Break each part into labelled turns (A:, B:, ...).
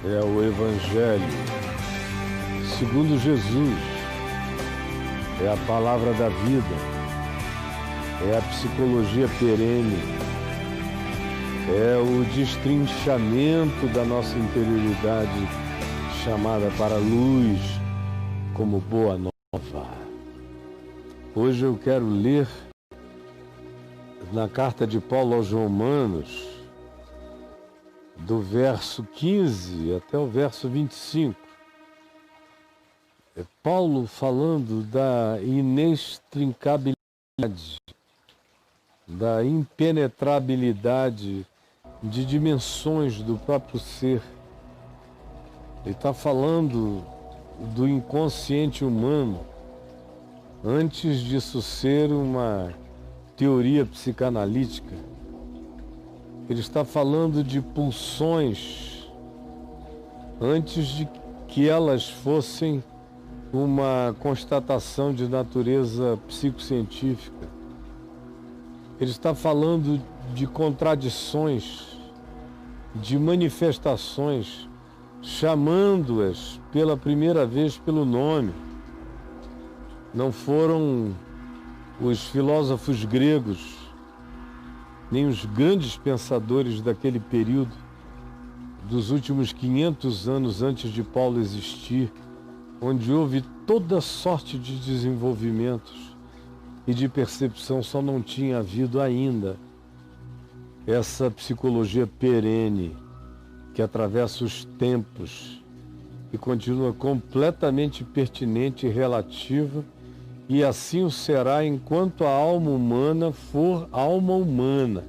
A: é o Evangelho segundo Jesus, é a palavra da vida, é a psicologia perene, é o destrinchamento da nossa interioridade chamada para a luz como boa nova. Hoje eu quero ler na carta de Paulo aos Romanos, do verso 15 até o verso 25. É Paulo falando da inextricabilidade, da impenetrabilidade de dimensões do próprio ser. Ele está falando do inconsciente humano, antes disso ser uma teoria psicanalítica. Ele está falando de pulsões antes de que elas fossem uma constatação de natureza psicocientífica. Ele está falando de contradições, de manifestações, chamando-as pela primeira vez pelo nome. Não foram os filósofos gregos, nem os grandes pensadores daquele período, dos últimos 500 anos antes de Paulo existir, onde houve toda sorte de desenvolvimentos e de percepção, só não tinha havido ainda essa psicologia perene que atravessa os tempos e continua completamente pertinente e relativa, e assim o será enquanto a alma humana for alma humana.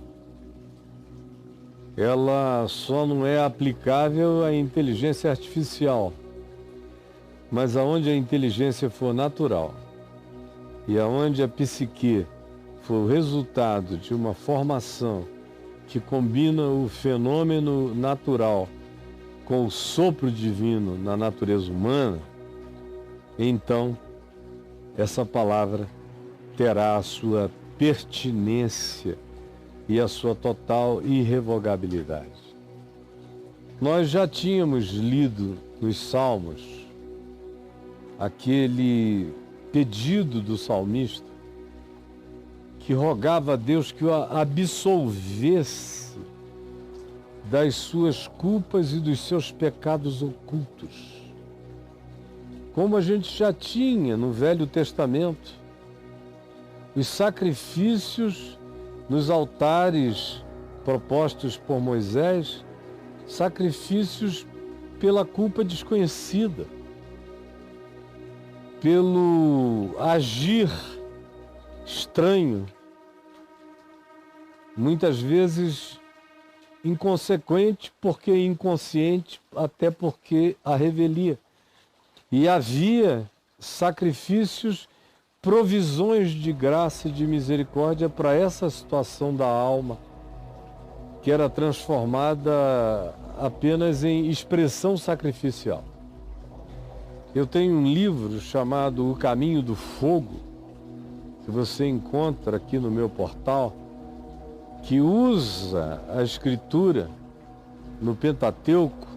A: Ela só não é aplicável à inteligência artificial, mas aonde a inteligência for natural e aonde a psique for o resultado de uma formação que combina o fenômeno natural com o sopro divino na natureza humana, então essa palavra terá a sua pertinência e a sua total irrevogabilidade. Nós já tínhamos lido nos Salmos aquele pedido do salmista que rogava a Deus que o absolvesse das suas culpas e dos seus pecados ocultos. Como a gente já tinha no Velho Testamento, os sacrifícios nos altares propostos por Moisés, sacrifícios pela culpa desconhecida, pelo agir estranho, muitas vezes inconsequente, porque inconsciente, até porque a revelia. E havia sacrifícios, provisões de graça e de misericórdia para essa situação da alma, que era transformada apenas em expressão sacrificial. Eu tenho um livro chamado O Caminho do Fogo, que você encontra aqui no meu portal, que usa a Escritura no Pentateuco,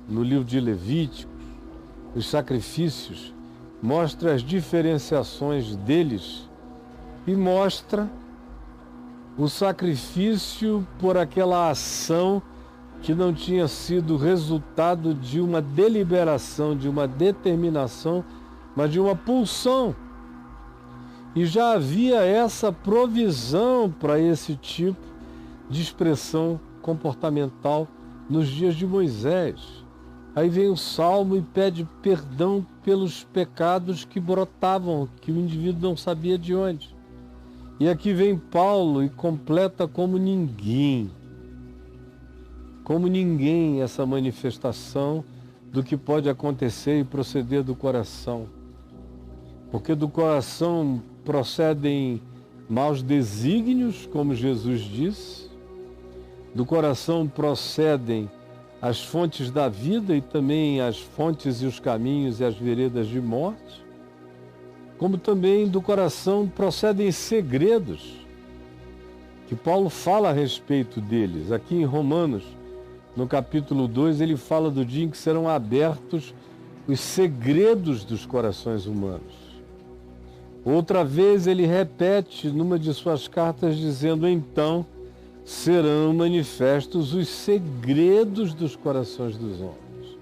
A: no livro de Levítico, os sacrifícios, mostra as diferenciações deles e mostra o sacrifício por aquela ação que não tinha sido resultado de uma deliberação, de uma determinação, mas de uma pulsão. E já havia essa provisão para esse tipo de expressão comportamental nos dias de Moisés. Aí vem o Salmo e pede perdão pelos pecados que brotavam, que o indivíduo não sabia de onde. E aqui vem Paulo e completa como ninguém essa manifestação do que pode acontecer e proceder do coração. Porque do coração procedem maus desígnios, como Jesus disse, do coração procedem as fontes da vida e também as fontes e os caminhos e as veredas de morte, como também do coração procedem segredos, que Paulo fala a respeito deles. Aqui em Romanos, no capítulo 2, ele fala do dia em que serão abertos os segredos dos corações humanos. Outra vez ele repete numa de suas cartas dizendo: então serão manifestos os segredos dos corações dos homens.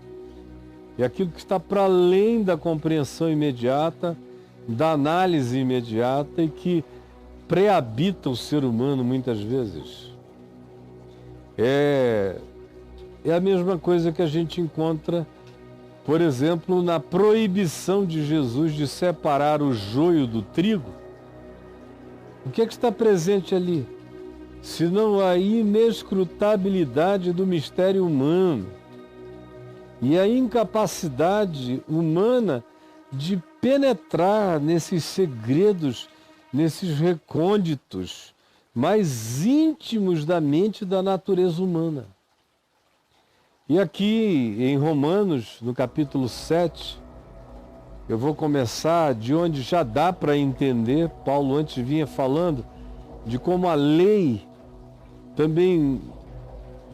A: E aquilo que está para além da compreensão imediata, da análise imediata e que prehabita o ser humano muitas vezes. É a mesma coisa que a gente encontra, por exemplo, na proibição de Jesus de separar o joio do trigo. O que é que está presente ali? Senão a inescrutabilidade do mistério humano e a incapacidade humana de penetrar nesses segredos, nesses recônditos mais íntimos da mente e da natureza humana. E aqui em Romanos, no capítulo 7, eu vou começar de onde já dá para entender. Paulo antes vinha falando de como a lei também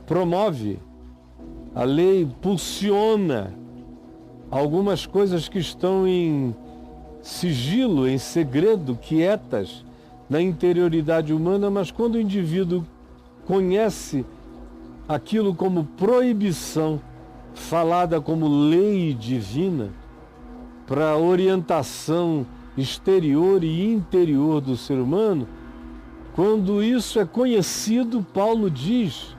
A: promove, a lei impulsiona algumas coisas que estão em sigilo, em segredo, quietas na interioridade humana, mas quando o indivíduo conhece aquilo como proibição, falada como lei divina, para orientação exterior e interior do ser humano, quando isso é conhecido, Paulo diz,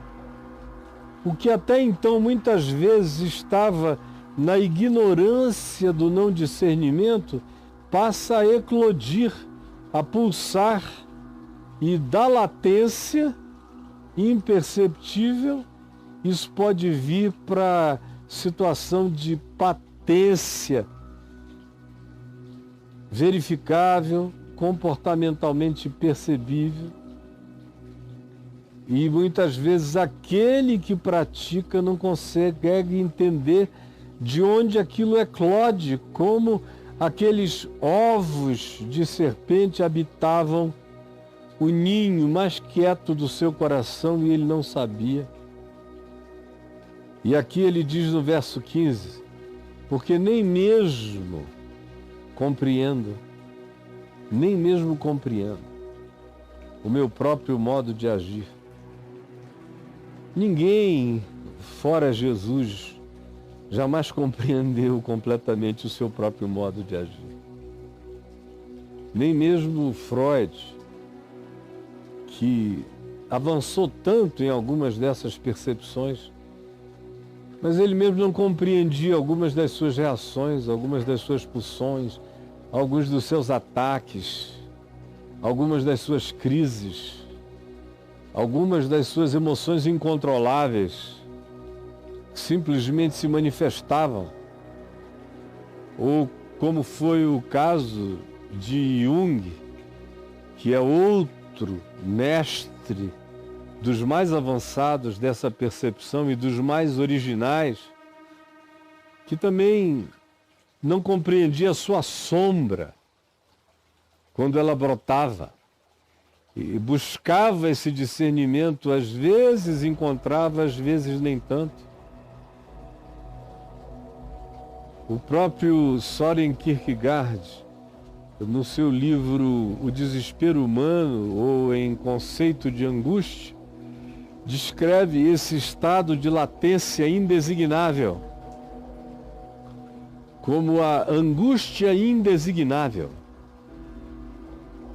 A: o que até então muitas vezes estava na ignorância do não discernimento, passa a eclodir, a pulsar, e da latência imperceptível, isso pode vir para situação de patência, verificável, comportamentalmente percebível. E muitas vezes aquele que pratica não consegue entender de onde aquilo eclode, como aqueles ovos de serpente habitavam o ninho mais quieto do seu coração e ele não sabia. E aqui ele diz no verso 15, porque nem mesmo compreendo o meu próprio modo de agir. Ninguém, fora Jesus, jamais compreendeu completamente o seu próprio modo de agir. Nem mesmo Freud, que avançou tanto em algumas dessas percepções, mas ele mesmo não compreendia algumas das suas reações, algumas das suas pulsões, alguns dos seus ataques, algumas das suas crises, algumas das suas emoções incontroláveis, que simplesmente se manifestavam. Ou como foi o caso de Jung, que é outro mestre dos mais avançados dessa percepção e dos mais originais, que também não compreendia a sua sombra quando ela brotava e buscava esse discernimento, às vezes encontrava, às vezes nem tanto. O próprio Søren Kierkegaard, no seu livro O Desespero Humano, ou em Conceito de Angústia, descreve esse estado de latência indesignável como a angústia indesignável,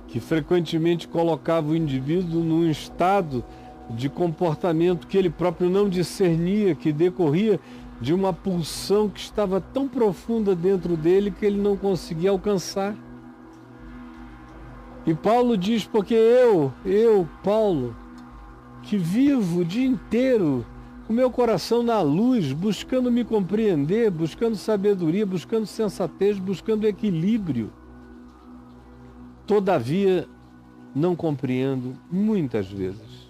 A: que frequentemente colocava o indivíduo num estado de comportamento que ele próprio não discernia, que decorria de uma pulsão que estava tão profunda dentro dele que ele não conseguia alcançar. E Paulo diz, porque eu, Paulo, que vivo o dia inteiro com meu coração na luz, buscando me compreender, buscando sabedoria, buscando sensatez, buscando equilíbrio, todavia não compreendo muitas vezes,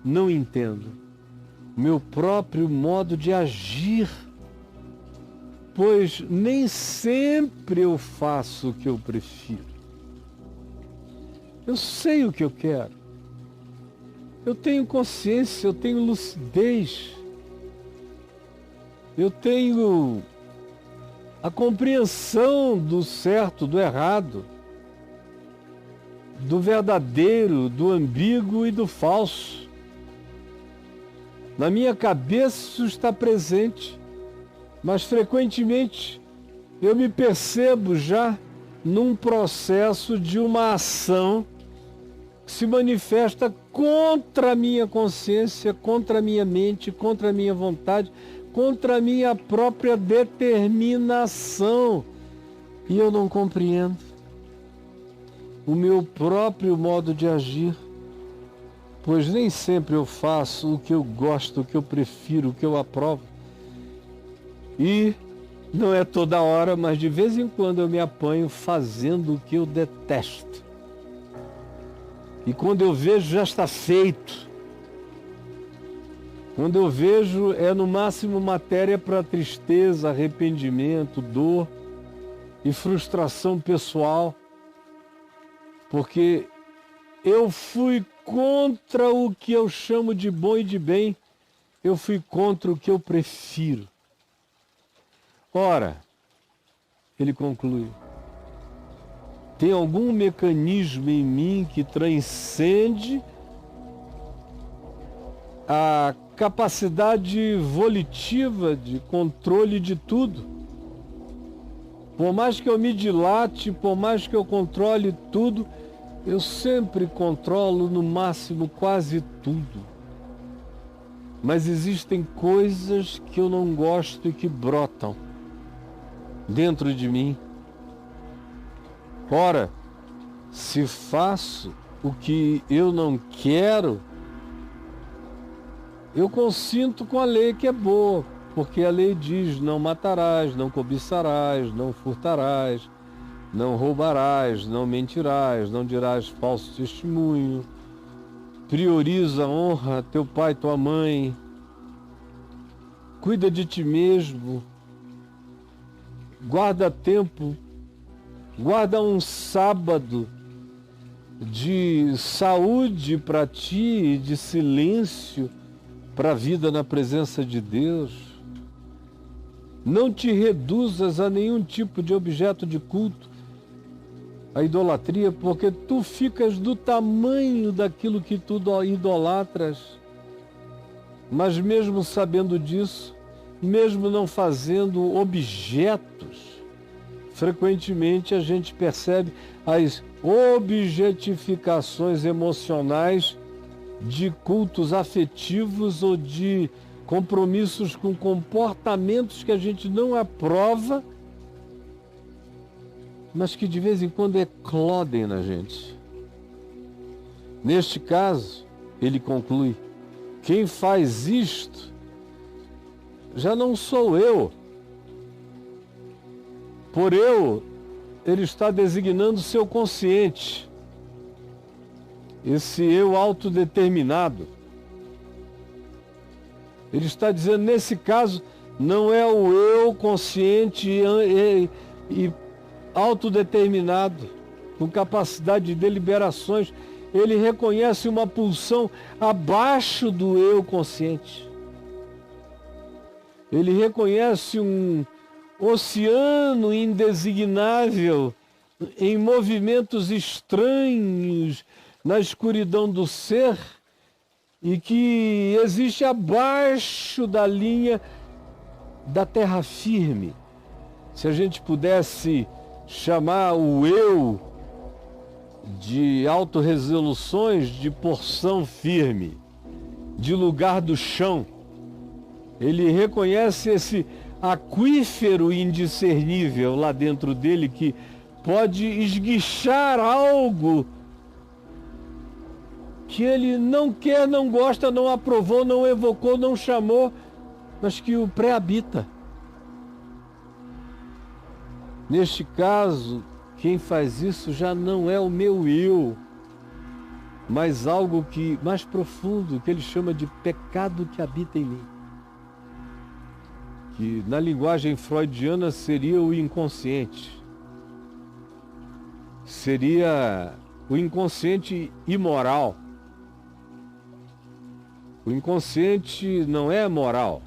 A: não entendo o meu próprio modo de agir, pois nem sempre eu faço o que eu prefiro. Eu sei o que eu quero. Eu tenho consciência, eu tenho lucidez, eu tenho a compreensão do certo, do errado, do verdadeiro, do ambíguo e do falso. Na minha cabeça isso está presente, mas frequentemente eu me percebo já num processo de uma ação que se manifesta contra a minha consciência, contra a minha mente, contra a minha vontade, contra a minha própria determinação. E eu não compreendo o meu próprio modo de agir, pois nem sempre eu faço o que eu gosto, o que eu prefiro, o que eu aprovo. E não é toda hora, mas de vez em quando eu me apanho fazendo o que eu detesto. E quando eu vejo, já está feito. Quando eu vejo, é no máximo matéria para tristeza, arrependimento, dor e frustração pessoal. Porque eu fui contra o que eu chamo de bom e de bem, eu fui contra o que eu prefiro. Ora, ele conclui, tem algum mecanismo em mim que transcende a capacidade volitiva de controle de tudo. Por mais que eu me dilate, por mais que eu controle tudo, eu sempre controlo no máximo quase tudo. Mas existem coisas que eu não gosto e que brotam dentro de mim. Ora, se faço o que eu não quero, eu consinto com a lei que é boa, porque a lei diz: não matarás, não cobiçarás, não furtarás, não roubarás, não mentirás, não dirás falso testemunho, prioriza, honra teu pai e tua mãe, cuida de ti mesmo, guarda tempo, guarda um sábado de saúde para ti, de silêncio para a vida na presença de Deus. Não te reduzas a nenhum tipo de objeto de culto, a idolatria, porque tu ficas do tamanho daquilo que tu idolatras. Mas mesmo sabendo disso, mesmo não fazendo objetos, frequentemente a gente percebe as objetificações emocionais de cultos afetivos ou de compromissos com comportamentos que a gente não aprova, mas que de vez em quando eclodem na gente. Neste caso, ele conclui, quem faz isto já não sou eu. Por eu, ele está designando seu consciente, esse eu autodeterminado. Ele está dizendo, nesse caso, não é o eu consciente e autodeterminado, com capacidade de deliberações. Ele reconhece uma pulsão abaixo do eu consciente. Ele reconhece um oceano indesignável em movimentos estranhos na escuridão do ser e que existe abaixo da linha da terra firme. Se a gente pudesse chamar o eu de autorresoluções de porção firme, de lugar do chão, ele reconhece esse aquífero indiscernível lá dentro dele que pode esguichar algo que ele não quer, não gosta, não aprovou, não evocou, não chamou, mas que o pré-habita. Neste caso, quem faz isso já não é o meu eu, mas algo que mais profundo, que ele chama de pecado que habita em mim. Que na linguagem freudiana seria o inconsciente. Seria o inconsciente imoral, O inconsciente não é moral.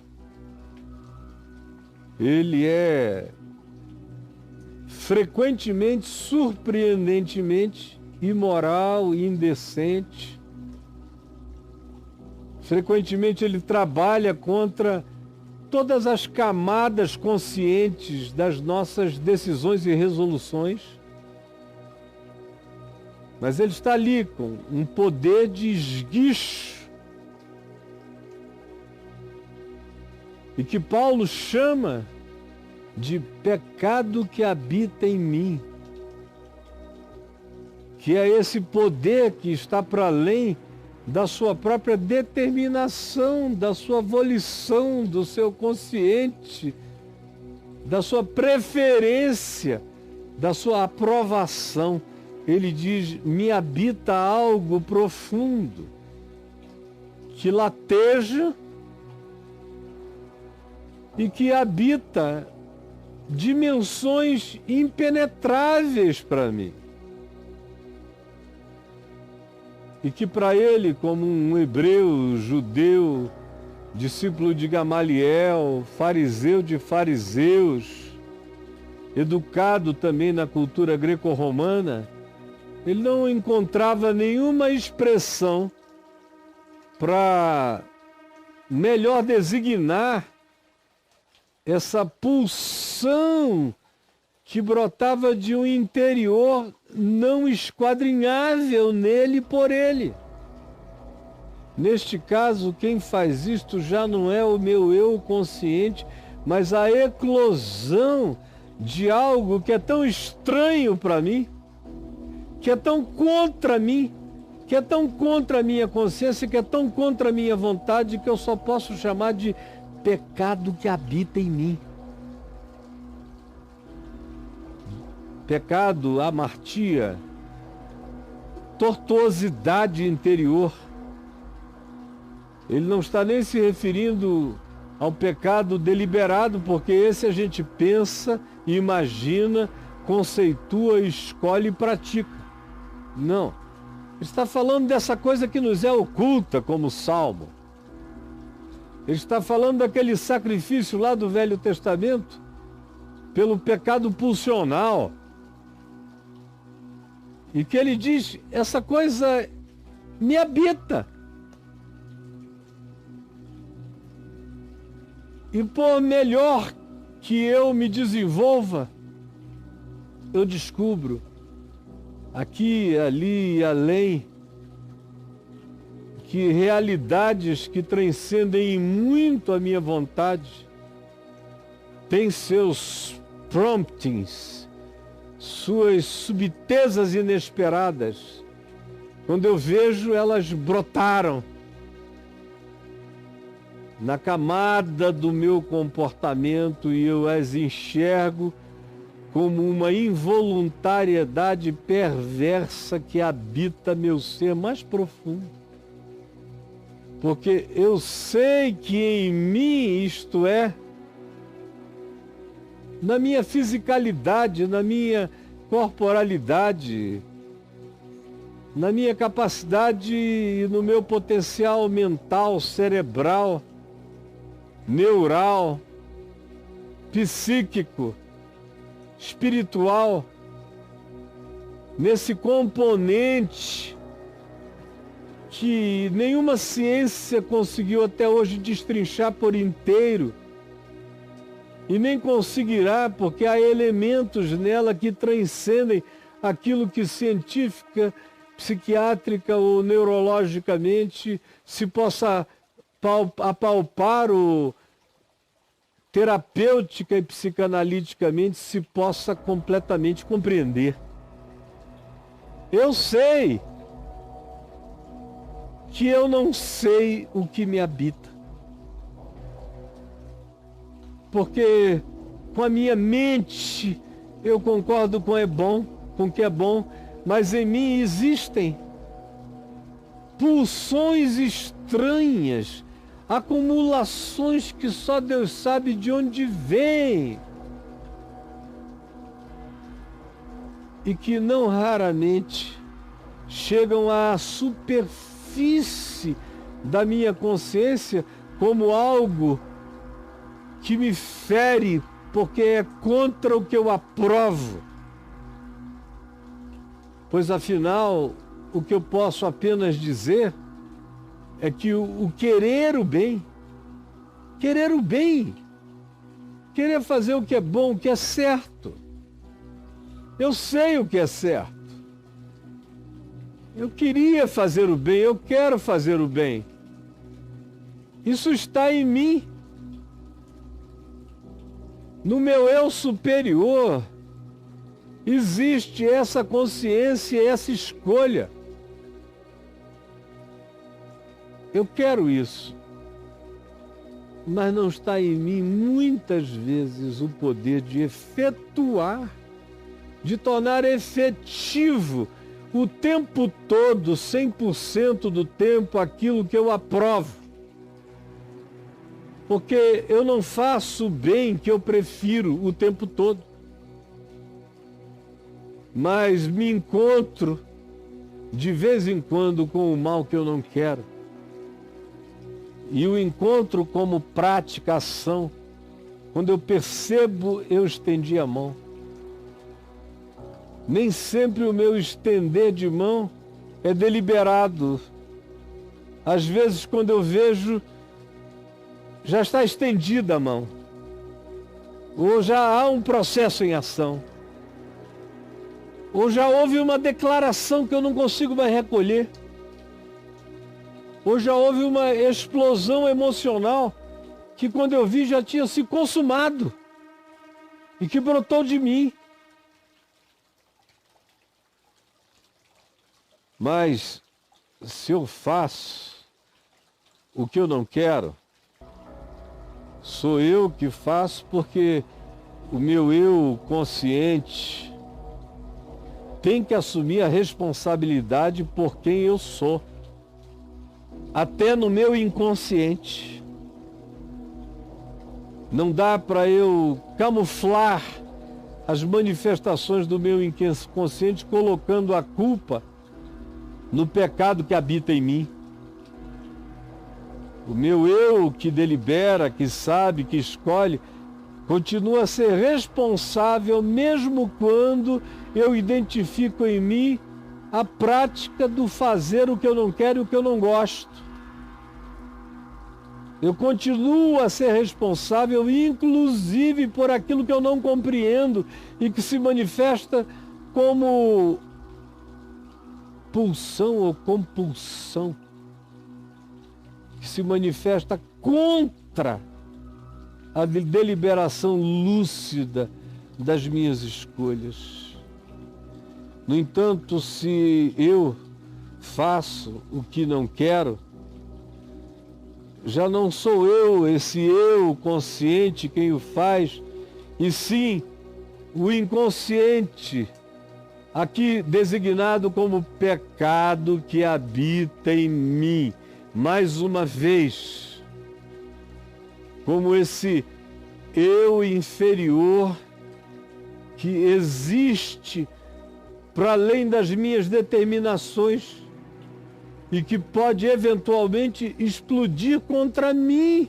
A: Ele é frequentemente, surpreendentemente, imoral, indecente. Frequentemente ele trabalha contra todas as camadas conscientes das nossas decisões e resoluções. Mas ele está ali com um poder de esguicho. E que Paulo chama de pecado que habita em mim. Que é esse poder que está para além da sua própria determinação, da sua volição, do seu consciente, da sua preferência, da sua aprovação. Ele diz, me habita algo profundo, que lateja e que habita dimensões impenetráveis para mim. E que para ele, como um hebreu, judeu, discípulo de Gamaliel, fariseu de fariseus, educado também na cultura greco-romana, ele não encontrava nenhuma expressão para melhor designar essa pulsão que brotava de um interior não esquadrinhável nele e por ele. Neste caso, quem faz isto já não é o meu eu consciente, mas a eclosão de algo que é tão estranho para mim, que é tão contra mim, que é tão contra a minha consciência, que é tão contra a minha vontade, que eu só posso chamar de pecado que habita em mim. Pecado, amartia, tortuosidade interior. Ele não está nem se referindo ao pecado deliberado, porque esse a gente pensa, imagina, conceitua, escolhe e pratica. Não. Ele está falando dessa coisa que nos é oculta, como o Salmo. Ele está falando daquele sacrifício lá do Velho Testamento, pelo pecado pulsional. E que ele diz, essa coisa me habita. E por melhor que eu me desenvolva, eu descubro, aqui, ali e além, que realidades que transcendem muito a minha vontade têm seus promptings, suas subtezas inesperadas. Quando eu vejo, elas brotaram na camada do meu comportamento e eu as enxergo como uma involuntariedade perversa que habita meu ser mais profundo. Porque eu sei que em mim, isto é, na minha fisicalidade, na minha corporalidade, na minha capacidade e no meu potencial mental, cerebral, neural, psíquico, espiritual, nesse componente que nenhuma ciência conseguiu até hoje destrinchar por inteiro, e nem conseguirá, porque há elementos nela que transcendem aquilo que científica, psiquiátrica ou neurologicamente se possa apalpar ou terapêutica e psicanaliticamente se possa completamente compreender. Eu sei que eu não sei o que me habita. Porque com a minha mente eu concordo com o que é bom, mas em mim existem pulsões estranhas, acumulações que só Deus sabe de onde vêm. E que não raramente chegam à superfície da minha consciência como algo que me fere, porque é contra o que eu aprovo. Pois afinal, o que eu posso apenas dizer é que o querer o bem, querer fazer o que é bom, o que é certo. Eu sei o que é certo. Eu queria fazer o bem, eu quero fazer o bem. Isso está em mim. No meu eu superior, existe essa consciência, essa escolha. Eu quero isso. Mas não está em mim, muitas vezes, o poder de efetuar, de tornar efetivo o tempo todo, 100% do tempo, aquilo que eu aprovo. Porque eu não faço o bem que eu prefiro o tempo todo. Mas me encontro de vez em quando com o mal que eu não quero. E o encontro como prática, ação. Quando eu percebo, eu estendi a mão. Nem sempre o meu estender de mão é deliberado. Às vezes, quando eu vejo, já está estendida a mão. Ou já há um processo em ação. Ou já houve uma declaração que eu não consigo mais recolher. Ou já houve uma explosão emocional que quando eu vi já tinha se consumado e que brotou de mim. Mas se eu faço o que eu não quero, sou eu que faço porque o meu eu consciente tem que assumir a responsabilidade por quem eu sou. Até no meu inconsciente. Não dá para eu camuflar as manifestações do meu inconsciente colocando a culpa no pecado que habita em mim. O meu eu que delibera, que sabe, que escolhe, continua a ser responsável mesmo quando eu identifico em mim a prática do fazer o que eu não quero e o que eu não gosto. Eu continuo a ser responsável, inclusive por aquilo que eu não compreendo e que se manifesta como pulsão ou compulsão, que se manifesta contra a deliberação lúcida das minhas escolhas. No entanto, se eu faço o que não quero, já não sou eu, esse eu consciente, quem o faz, e sim o inconsciente, aqui designado como pecado que habita em mim. Mais uma vez, como esse eu inferior que existe para além das minhas determinações e que pode eventualmente explodir contra mim,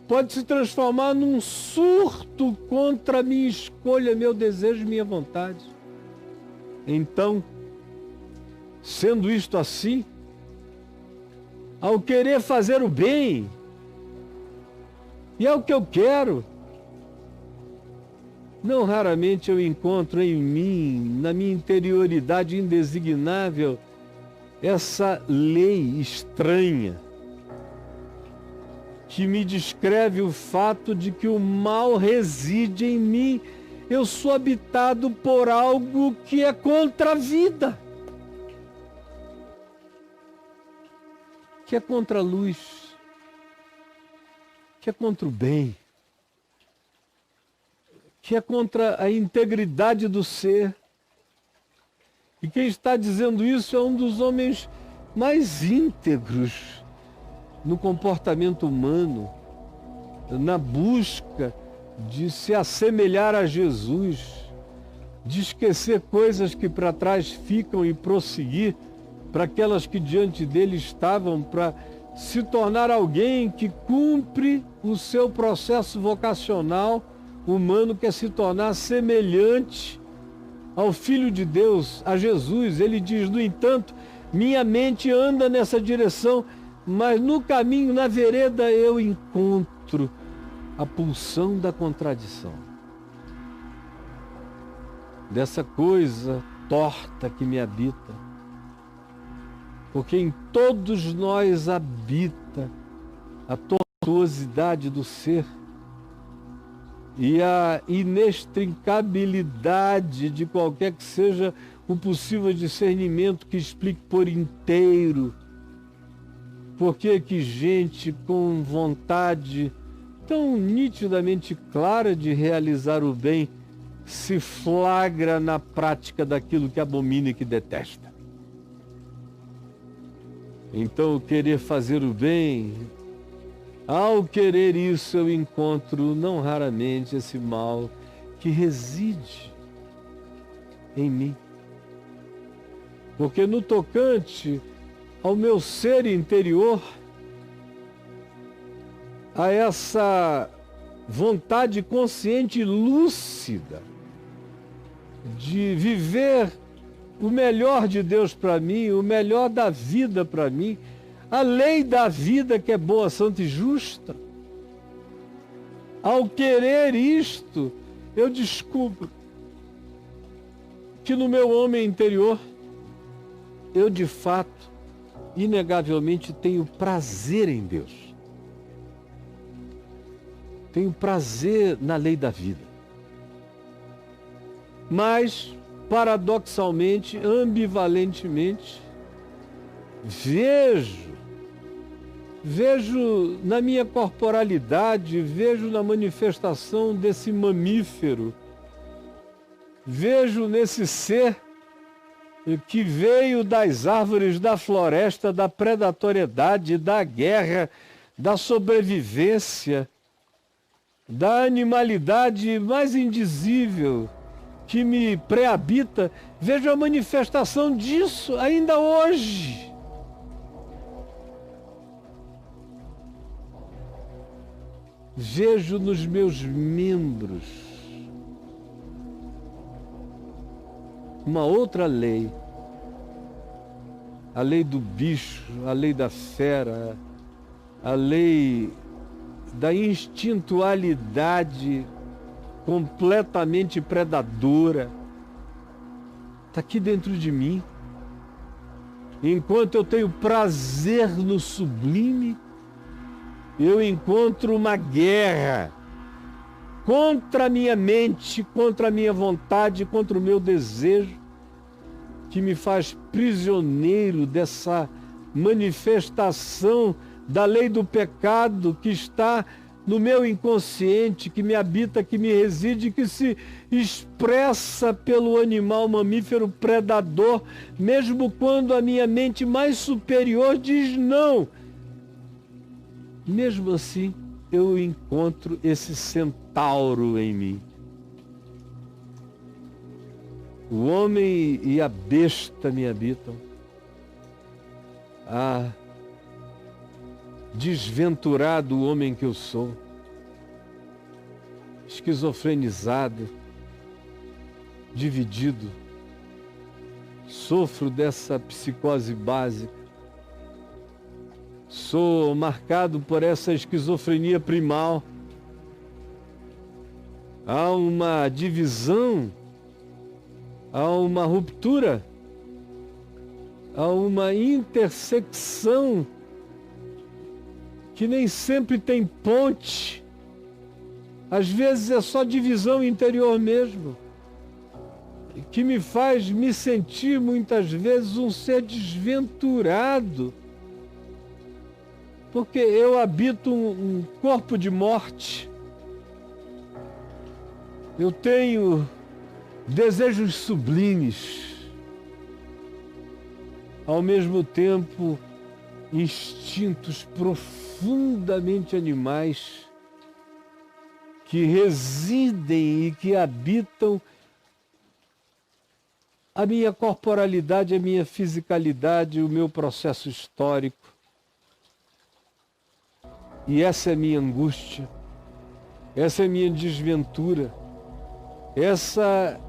A: pode se transformar num surto contra a minha escolha, meu desejo, minha vontade. Então, sendo isto assim, ao querer fazer o bem, e é o que eu quero, não raramente eu encontro em mim, na minha interioridade indesignável, essa lei estranha que me descreve o fato de que o mal reside em mim. Eu sou habitado por algo que é contra a vida, que é contra a luz, que é contra o bem, que é contra a integridade do ser. E quem está dizendo isso é um dos homens mais íntegros no comportamento humano, na busca de se assemelhar a Jesus, de esquecer coisas que para trás ficam e prosseguir para aquelas que diante dele estavam, para se tornar alguém que cumpre o seu processo vocacional humano, que é se tornar semelhante ao Filho de Deus, a Jesus. Ele diz, no entanto, minha mente anda nessa direção, mas no caminho, na vereda, eu encontro a pulsão da contradição. Dessa coisa torta que me habita. Porque em todos nós habita a tortuosidade do ser e a inextricabilidade de qualquer que seja o possível discernimento que explique por inteiro por que gente com vontade tão nitidamente clara de realizar o bem se flagra na prática daquilo que abomina e que detesta. Então, o querer fazer o bem, ao querer isso, eu encontro não raramente esse mal que reside em mim. Porque no tocante ao meu ser interior, a essa vontade consciente e lúcida de viver o melhor de Deus para mim, o melhor da vida para mim, a lei da vida que é boa, santa e justa. Ao querer isto, eu descubro que no meu homem interior, eu de fato, inegavelmente tenho prazer em Deus. Tenho prazer na lei da vida. Mas, paradoxalmente, ambivalentemente, vejo na minha corporalidade, vejo na manifestação desse mamífero, vejo nesse ser que veio das árvores da floresta, da predatoriedade, da guerra, da sobrevivência, da animalidade mais indizível que me prehabita, vejo a manifestação disso ainda hoje. Vejo nos meus membros uma outra lei, a lei do bicho, a lei da fera, a lei da instintualidade completamente predadora, está aqui dentro de mim. Enquanto eu tenho prazer no sublime, eu encontro uma guerra contra a minha mente, contra a minha vontade, contra o meu desejo, que me faz prisioneiro dessa manifestação da lei do pecado que está no meu inconsciente, que me habita, que me reside, que se expressa pelo animal mamífero predador, mesmo quando a minha mente mais superior diz não. Mesmo assim, eu encontro esse centauro em mim. O homem e a besta me habitam. Desventurado homem que eu sou, esquizofrenizado, dividido, sofro dessa psicose básica, sou marcado por essa esquizofrenia primal. Há uma divisão, há uma ruptura, há uma intersecção que nem sempre tem ponte, às vezes é só divisão interior mesmo, que me faz me sentir muitas vezes um ser desventurado, porque eu habito um corpo de morte, eu tenho desejos sublimes, ao mesmo tempo instintos profundamente animais que residem e que habitam a minha corporalidade, a minha fisicalidade, o meu processo histórico. E essa é a minha angústia, essa é a minha desventura, essa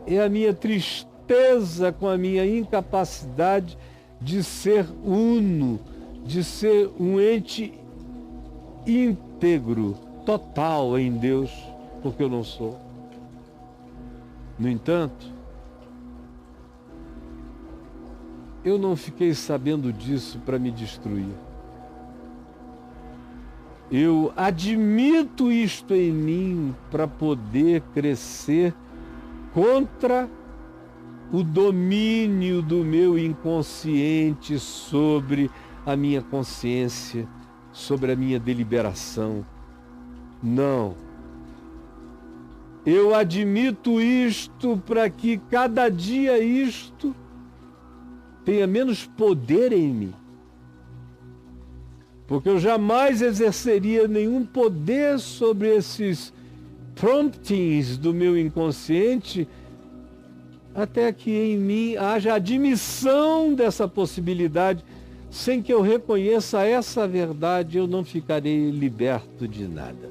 A: é a minha tristeza com a minha incapacidade de ser uno, de ser um ente íntegro, total em Deus, porque eu não sou. No entanto, eu não fiquei sabendo disso para me destruir. Eu admito isto em mim para poder crescer contra o domínio do meu inconsciente sobre a minha consciência, sobre a minha deliberação. Não. Eu admito isto para que cada dia isto tenha menos poder em mim. Porque eu jamais exerceria nenhum poder sobre esses promptings do meu inconsciente até que em mim haja admissão dessa possibilidade. Sem que eu reconheça essa verdade, eu não ficarei liberto de nada.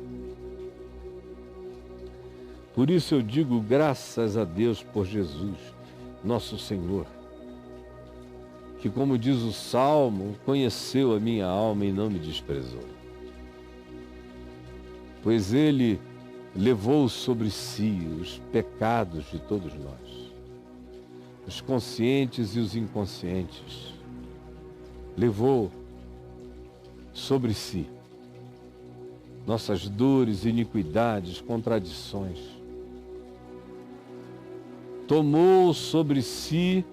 A: Por isso eu digo graças a Deus por Jesus, nosso Senhor, que, como diz o Salmo, conheceu a minha alma e não me desprezou. Pois Ele levou sobre si os pecados de todos nós, os conscientes e os inconscientes. Levou sobre si nossas dores, iniquidades, contradições. Tomou sobre si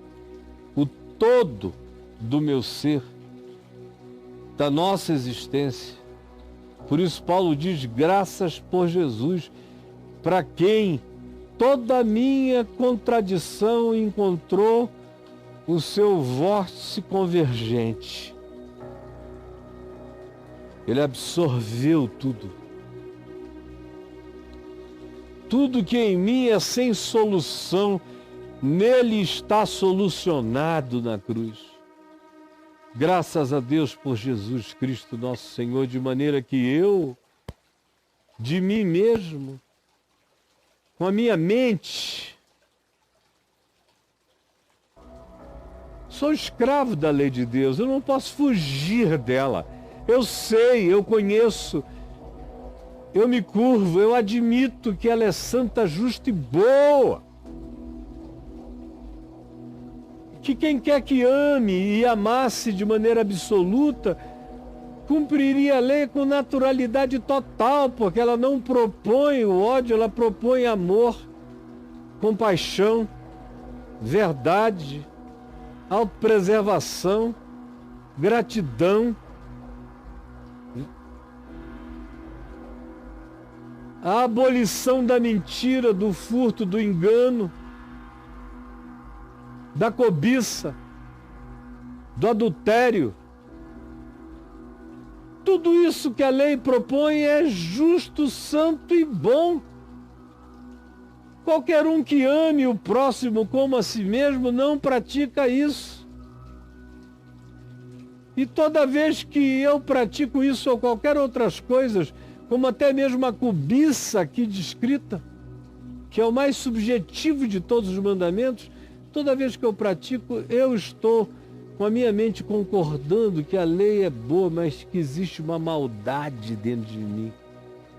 A: o todo do meu ser, da nossa existência. Por isso Paulo diz, graças por Jesus, para quem toda a minha contradição encontrou o seu vórtice convergente. Ele absorveu tudo. Tudo que em mim é sem solução, nele está solucionado na cruz. Graças a Deus por Jesus Cristo, nosso Senhor, de maneira que eu, de mim mesmo, com a minha mente, sou escravo da lei de Deus, eu não posso fugir dela. Eu sei, eu conheço, eu me curvo, eu admito que ela é santa, justa e boa. Que quem quer que ame e amasse de maneira absoluta, cumpriria a lei com naturalidade total, porque ela não propõe o ódio, ela propõe amor, compaixão, verdade, autopreservação, gratidão, a abolição da mentira, do furto, do engano, da cobiça, do adultério. Tudo isso que a lei propõe é justo, santo e bom. Qualquer um que ame o próximo como a si mesmo não pratica isso. E toda vez que eu pratico isso ou qualquer outras coisas, como até mesmo a cobiça aqui descrita, que é o mais subjetivo de todos os mandamentos, toda vez que eu pratico, eu estou com a minha mente concordando que a lei é boa, mas que existe uma maldade dentro de mim,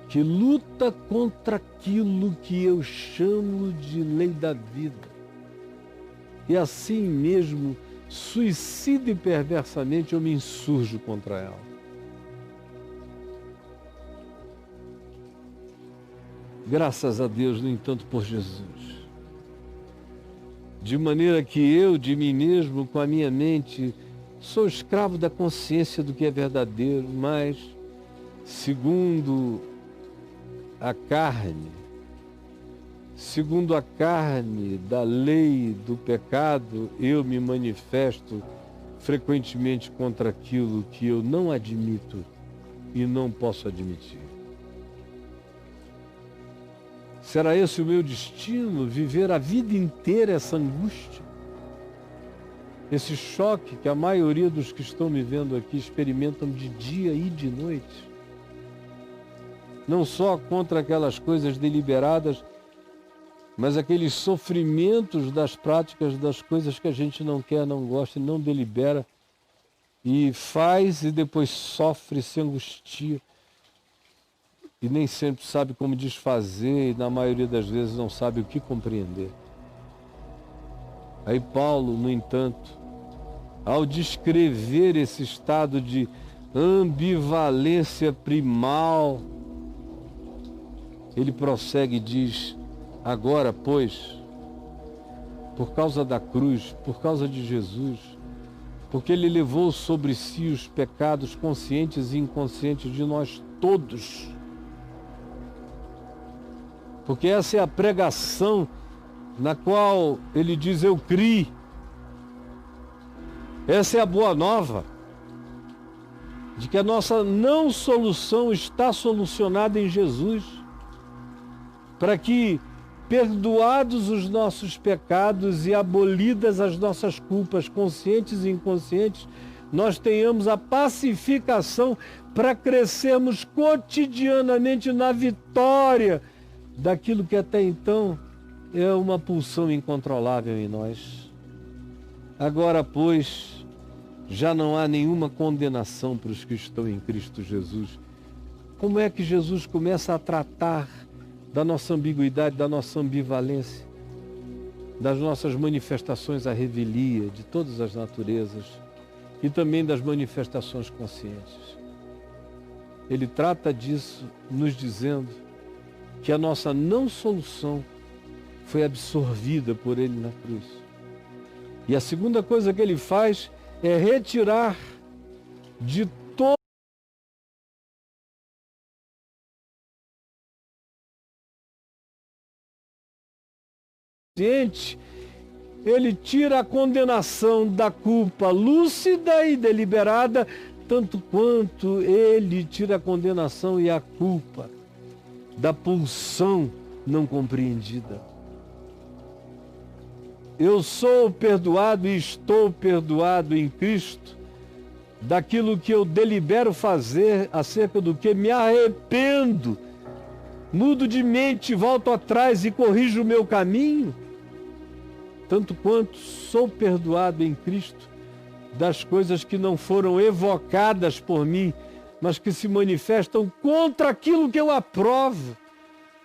A: que luta contra aquilo que eu chamo de lei da vida. E assim mesmo, suicida e perversamente, eu me insurjo contra ela. Graças a Deus, no entanto, por Jesus. De maneira que eu, de mim mesmo, com a minha mente, sou escravo da consciência do que é verdadeiro, mas, segundo a carne da lei do pecado, eu me manifesto frequentemente contra aquilo que eu não admito e não posso admitir. Será esse o meu destino, viver a vida inteira essa angústia? esse choque que a maioria dos que estão me vendo aqui experimentam de dia e de noite. Não só contra aquelas coisas deliberadas, mas aqueles sofrimentos das práticas das coisas que a gente não quer, não gosta e não delibera, e faz e depois sofre, se angustia, e nem sempre sabe como desfazer, e na maioria das vezes não sabe o que compreender. Aí Paulo, no entanto, ao descrever esse estado de ambivalência primal, ele prossegue e diz: agora, pois, por causa da cruz, por causa de Jesus, porque ele levou sobre si os pecados conscientes e inconscientes de nós todos, porque essa é a pregação na qual ele diz: eu criei. Essa é a boa nova, de que a nossa não solução está solucionada em Jesus, para que, perdoados os nossos pecados e abolidas as nossas culpas conscientes e inconscientes, nós tenhamos a pacificação para crescermos cotidianamente na vitória daquilo que até então é uma pulsão incontrolável em nós. Agora, pois, já não há nenhuma condenação para os que estão em Cristo Jesus. Como é que Jesus começa a tratar da nossa ambiguidade, da nossa ambivalência, das nossas manifestações à revelia, de todas as naturezas, e também das manifestações conscientes? Ele trata disso nos dizendo que a nossa não solução foi absorvida por ele na cruz. E a segunda coisa que ele faz é retirar de todo ele tira a condenação da culpa lúcida e deliberada, tanto quanto ele tira a condenação e a culpa da pulsão não compreendida. Eu sou perdoado e estou perdoado em Cristo daquilo que eu delibero fazer, acerca do que me arrependo, mudo de mente, volto atrás e corrijo o meu caminho, tanto quanto sou perdoado em Cristo das coisas que não foram evocadas por mim, mas que se manifestam contra aquilo que eu aprovo,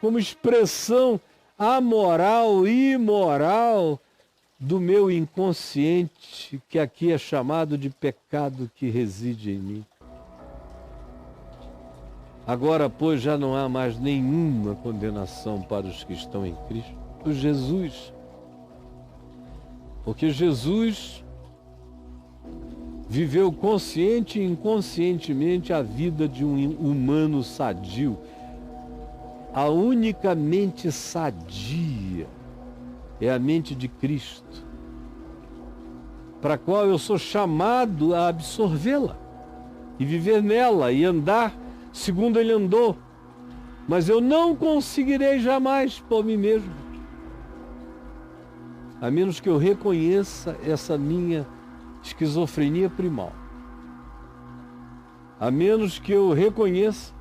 A: como expressão amoral e imoral do meu inconsciente, que aqui é chamado de pecado que reside em mim. Agora, pois, já não há mais nenhuma condenação para os que estão em Cristo Jesus, porque Jesus viveu consciente e inconscientemente a vida de um humano sadio. A única mente sadia é a mente de Cristo, para a qual eu sou chamado a absorvê-la e viver nela e andar segundo ele andou, mas eu não conseguirei jamais por mim mesmo, a menos que eu reconheça essa minha esquizofrenia primal, a menos que eu reconheça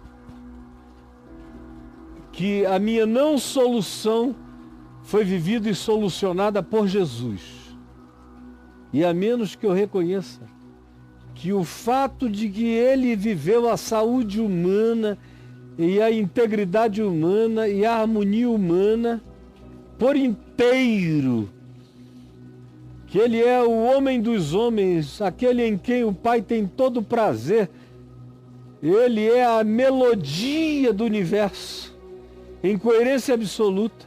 A: que a minha não solução foi vivida e solucionada por Jesus, e a menos que eu reconheça que o fato de que ele viveu a saúde humana e a integridade humana e a harmonia humana por inteiro, que ele é o homem dos homens, aquele em quem o Pai tem todo o prazer, ele é a melodia do universo, em coerência absoluta,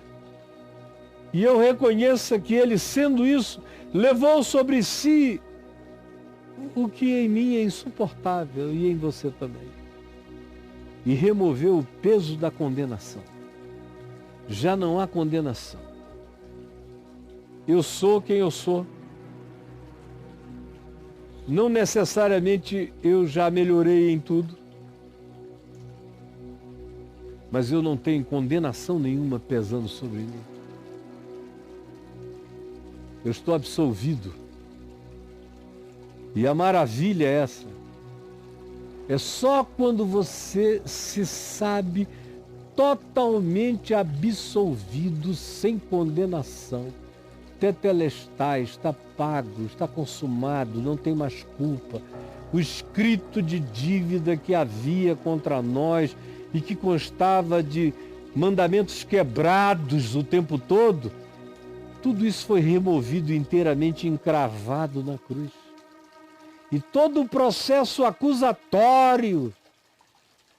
A: e eu reconheça que ele, sendo isso, levou sobre si o que em mim é insuportável e em você também, e removeu o peso da condenação. Já não há condenação. Eu sou quem eu sou. Não necessariamente eu já melhorei em tudo, mas eu não tenho condenação nenhuma pesando sobre mim. Eu estou absolvido E a maravilha é essa. É só quando você se sabe totalmente absolvido, sem condenação, tetelestai, está pago, está consumado, não tem mais culpa. O escrito de dívida que havia contra nós e que constava de mandamentos quebrados o tempo todo, tudo isso foi removido inteiramente, encravado na cruz. E todo o processo acusatório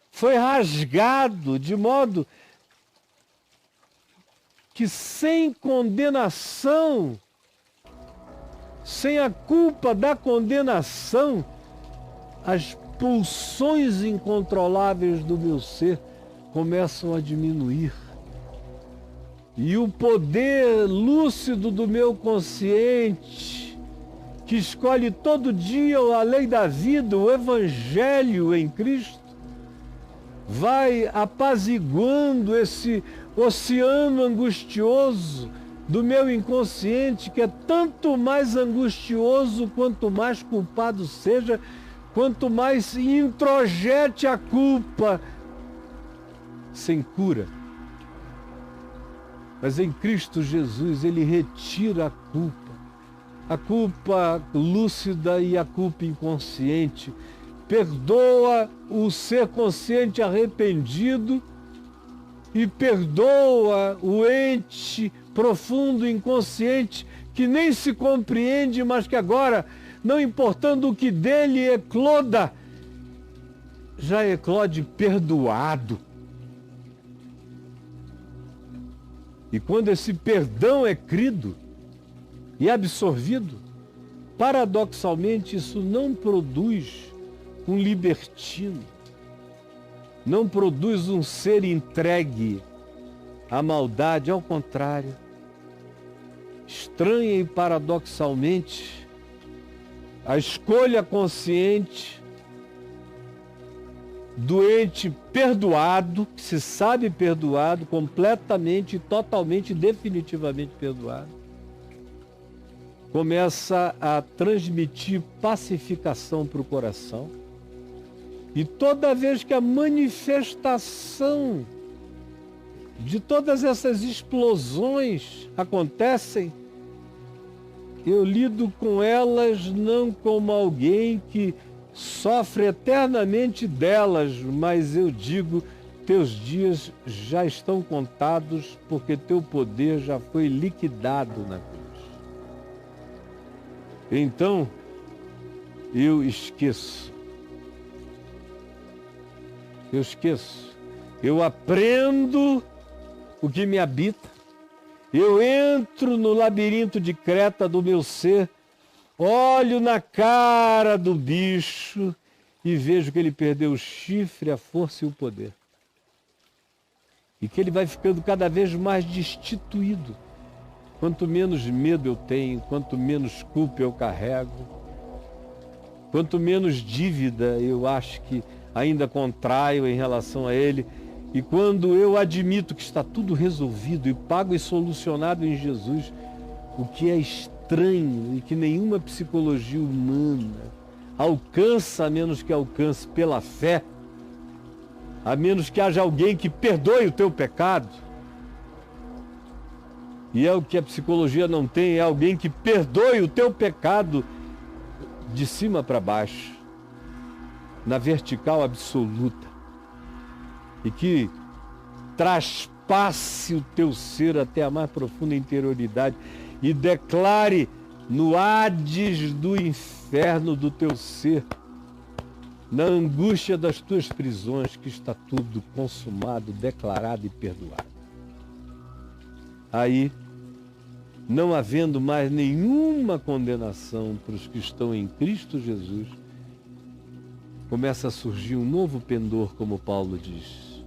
A: foi rasgado de modo que sem condenação, sem a culpa da condenação, as pulsões incontroláveis do meu ser começam a diminuir. E o poder lúcido do meu consciente, que escolhe todo dia a lei da vida, o Evangelho em Cristo, vai apaziguando esse oceano angustioso do meu inconsciente, que é tanto mais angustioso quanto mais culpado seja, quanto mais introjete a culpa sem cura. Mas em Cristo Jesus ele retira a culpa lúcida e a culpa inconsciente, perdoa o ser consciente arrependido e perdoa o ente profundo inconsciente que nem se compreende, mas que agora, não importando o que dele ecloda, já eclode perdoado. E quando esse perdão é crido e absorvido, paradoxalmente isso não produz um libertino, não produz um ser entregue à maldade, ao contrário. Estranha e paradoxalmente, a escolha consciente do ente perdoado, que se sabe perdoado, completamente, totalmente, definitivamente perdoado, começa a transmitir pacificação para o coração. E toda vez que a manifestação de todas essas explosões acontecem, eu lido com elas não como alguém que sofre eternamente delas, mas eu digo, teus dias já estão contados, porque teu poder já foi liquidado na cruz. Então, eu esqueço. Eu aprendo o que me habita. Eu entro no labirinto de creta do meu ser, olho na cara do bicho e vejo que ele perdeu o chifre, a força e o poder. E que ele vai ficando cada vez mais destituído. Quanto menos medo eu tenho, quanto menos culpa eu carrego, quanto menos dívida eu acho que ainda contraio em relação a ele, e quando eu admito que está tudo resolvido e pago e solucionado em Jesus, o que é estranho e que nenhuma psicologia humana alcança, a menos que alcance pela fé, a menos que haja alguém que perdoe o teu pecado. E é o que a psicologia não tem, é alguém que perdoe o teu pecado de cima para baixo, na vertical absoluta, e que traspasse o teu ser até a mais profunda interioridade e declare no Hades do inferno do teu ser, na angústia das tuas prisões, que está tudo consumado, declarado e perdoado. Aí, não havendo mais nenhuma condenação para os que estão em Cristo Jesus, começa a surgir um novo pendor, como Paulo diz.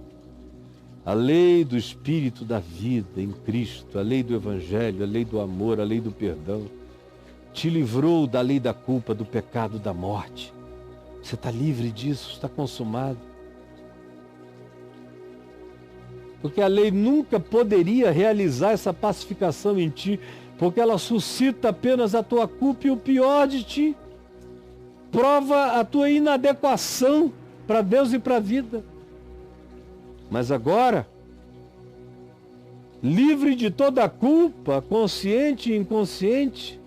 A: A lei do Espírito da vida em Cristo, a lei do Evangelho, a lei do amor, a lei do perdão, te livrou da lei da culpa, do pecado, da morte. Você está livre disso, está consumado. Porque a lei nunca poderia realizar essa pacificação em ti, porque ela suscita apenas a tua culpa e o pior de ti. prova a tua inadequação para Deus e para a vida. Mas agora, livre de toda a culpa, consciente e inconsciente,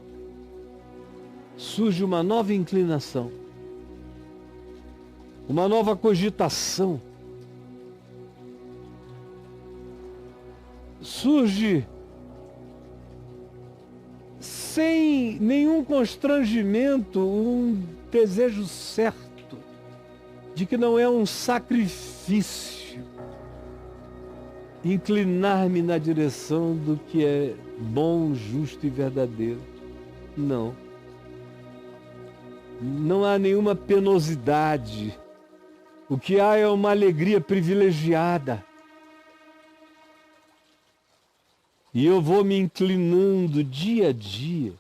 A: surge uma nova inclinação, uma nova cogitação. Surge sem nenhum constrangimento um desejo certo de que não é um sacrifício inclinar-me na direção do que é bom, justo e verdadeiro. Não. Não há nenhuma penosidade. O que há é uma alegria privilegiada. E eu vou me inclinando dia a dia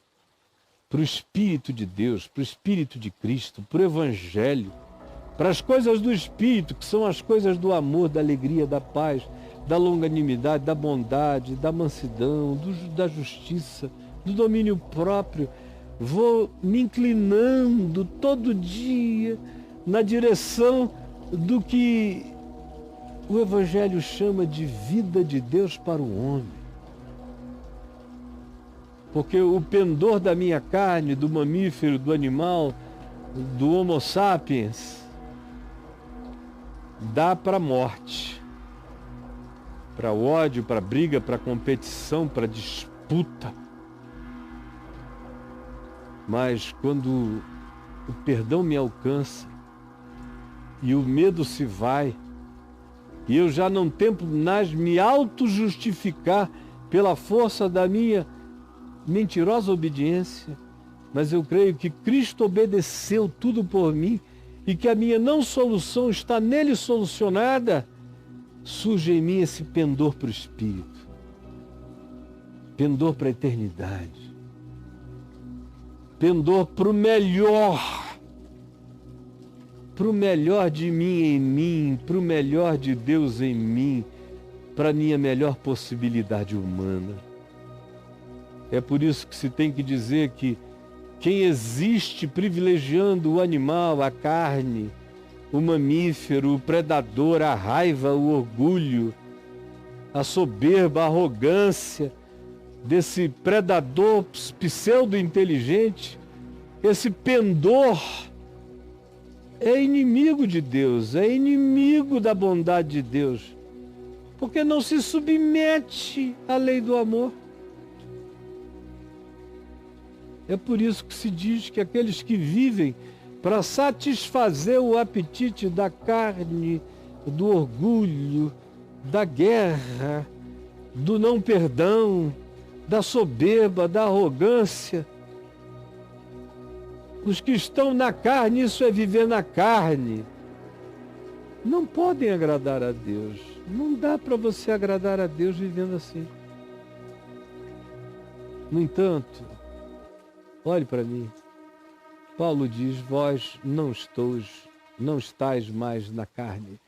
A: para o Espírito de Deus, para o Espírito de Cristo, para o Evangelho, para as coisas do Espírito, que são as coisas do amor, da alegria, da paz, da longanimidade, da bondade, da mansidão, da justiça, do domínio próprio. Vou me inclinando todo dia na direção do que o Evangelho chama de vida de Deus para o homem. Porque o pendor da minha carne, do mamífero, do animal, do Homo sapiens, dá para a morte, para o ódio, para a briga, para a competição, para a disputa. Mas quando o perdão me alcança e o medo se vai, e eu já não tento mais me auto-justificar pela força da minha mentirosa obediência, mas eu creio que Cristo obedeceu tudo por mim e que a minha não solução está nele solucionada, surge em mim esse pendor para o Espírito, pendor para a eternidade, pendor para o melhor de mim em mim, para o melhor de Deus em mim, para a minha melhor possibilidade humana. É por isso que se tem que dizer que quem existe privilegiando o animal, a carne, o mamífero, o predador, a raiva, o orgulho, a soberba, a arrogância desse predador pseudo-inteligente, esse pendor é inimigo de Deus, é inimigo da bondade de Deus, porque não se submete à lei do amor. É por isso que se diz que aqueles que vivem para satisfazer o apetite da carne, do orgulho, da guerra, do não perdão, da soberba, da arrogância, os que estão na carne, isso é viver na carne, não podem agradar a Deus. Não dá para você agradar a Deus vivendo assim. No entanto, olhe para mim. Paulo diz, vós não estáis mais na carne.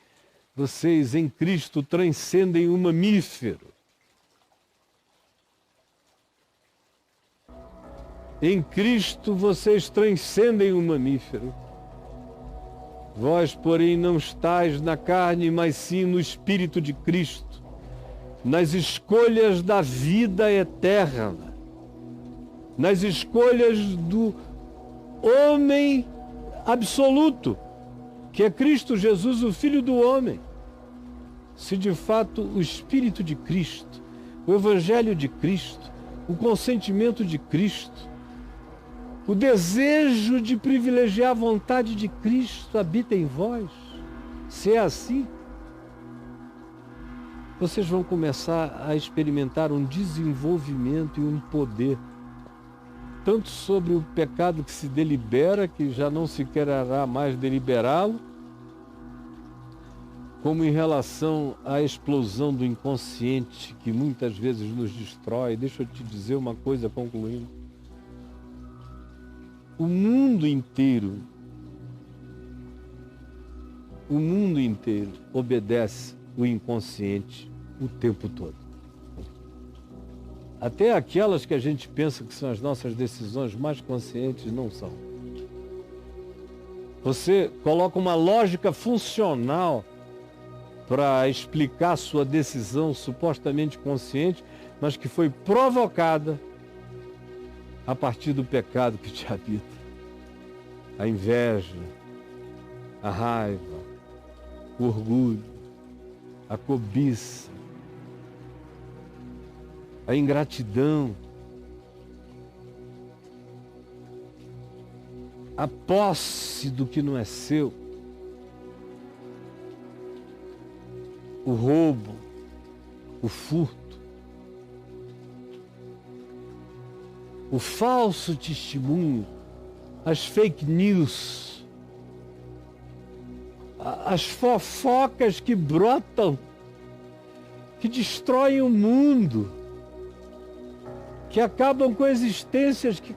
A: Vocês em Cristo transcendem o mamífero. Em Cristo vocês transcendem o mamífero. Vós, porém, não estáis na carne, mas sim no Espírito de Cristo, nas escolhas da vida eterna, nas escolhas do homem absoluto, que é Cristo Jesus, o Filho do homem. Se de fato o Espírito de Cristo, o Evangelho de Cristo, o consentimento de Cristo, o desejo de privilegiar a vontade de Cristo habita em vós, se é assim, vocês vão começar a experimentar um desenvolvimento e um poder, tanto sobre o pecado que se delibera, que já não se quererá mais deliberá-lo, como em relação à explosão do inconsciente, que muitas vezes nos destrói. Deixa eu te dizer uma coisa concluindo. O mundo inteiro obedece o inconsciente o tempo todo. Até aquelas que a gente pensa que são as nossas decisões mais conscientes não são. Você coloca uma lógica funcional para explicar sua decisão supostamente consciente, mas que foi provocada a partir do pecado que te habita. A inveja, a raiva, o orgulho, a cobiça, a ingratidão, a posse do que não é seu, o roubo, o furto, o falso testemunho, as fake news, as fofocas que brotam, que destroem o mundo, que acabam com existências, que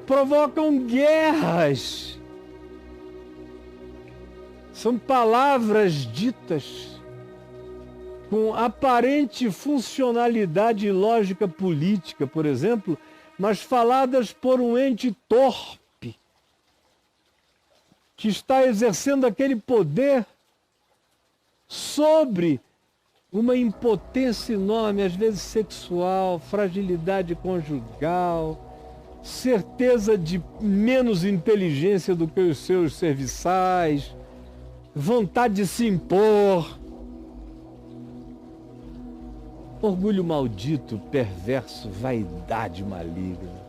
A: provocam guerras. São palavras ditas com aparente funcionalidade e lógica política, por exemplo, mas faladas por um ente torpe, que está exercendo aquele poder sobre uma impotência enorme, às vezes sexual, fragilidade conjugal, certeza de menos inteligência do que os seus serviçais, vontade de se impor, orgulho maldito, perverso, vaidade maligna.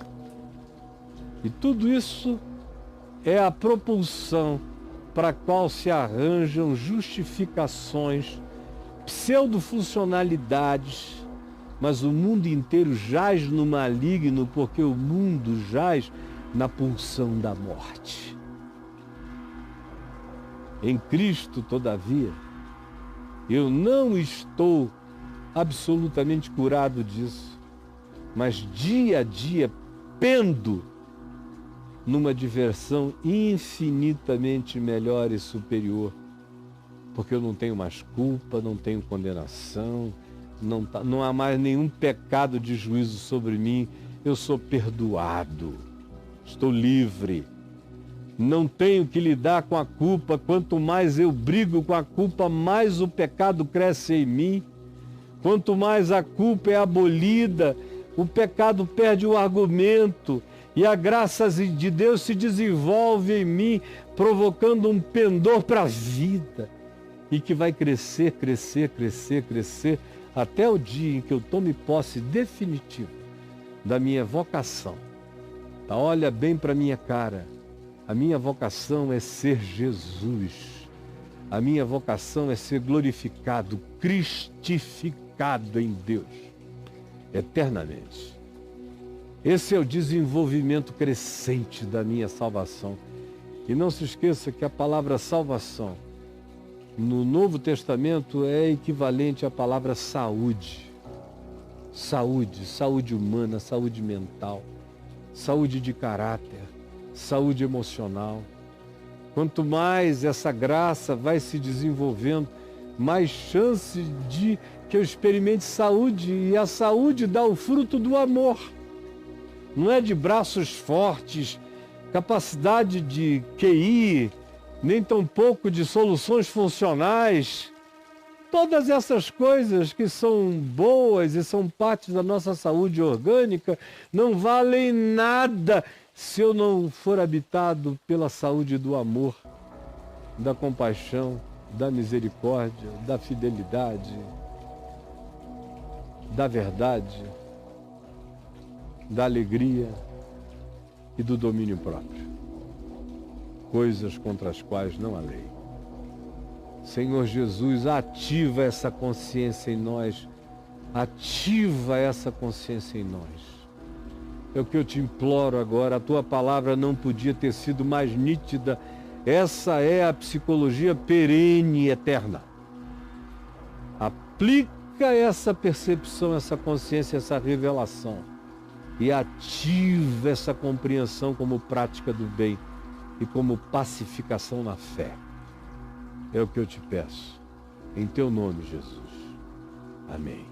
A: E tudo isso é a propulsão para a qual se arranjam justificações, pseudo-funcionalidades, mas o mundo inteiro jaz no maligno, porque o mundo jaz na pulsão da morte. Em Cristo, todavia, eu não estou absolutamente curado disso, mas dia a dia pendo numa diversão infinitamente melhor e superior, porque eu não tenho mais culpa, não tenho condenação, não há mais nenhum pecado de juízo sobre mim, eu sou perdoado, estou livre, não tenho que lidar com a culpa. Quanto mais eu brigo com a culpa, mais o pecado cresce em mim. Quanto mais a culpa é abolida, o pecado perde o argumento e a graça de Deus se desenvolve em mim, provocando um pendor para a vida e que vai crescer, crescer, crescer, crescer, até o dia em que eu tome posse definitiva da minha vocação. Tá? Olha bem para minha cara. A minha vocação é ser Jesus. A minha vocação é ser glorificado, cristificado em Deus, eternamente. Esse é o desenvolvimento crescente da minha salvação. E não se esqueça que a palavra salvação no Novo Testamento é equivalente à palavra saúde. Saúde, saúde humana, saúde mental, saúde de caráter, saúde emocional. Quanto mais essa graça vai se desenvolvendo, mais chance de que eu experimente saúde, e a saúde dá o fruto do amor. Não é de braços fortes, capacidade de QI, nem tampouco de soluções funcionais. Todas essas coisas que são boas e são parte da nossa saúde orgânica não valem nada se eu não for habitado pela saúde do amor, da compaixão, da misericórdia, da fidelidade, da verdade, da alegria e do domínio próprio. Coisas contra as quais não há lei. Senhor Jesus, ativa essa consciência em nós, ativa essa consciência em nós. É o que eu te imploro agora, a tua palavra não podia ter sido mais nítida. Essa é a psicologia perene e eterna. Aplica essa percepção, essa consciência, essa revelação e ativa essa compreensão como prática do bem e como pacificação na fé. É o que eu te peço. Em teu nome, Jesus. Amém.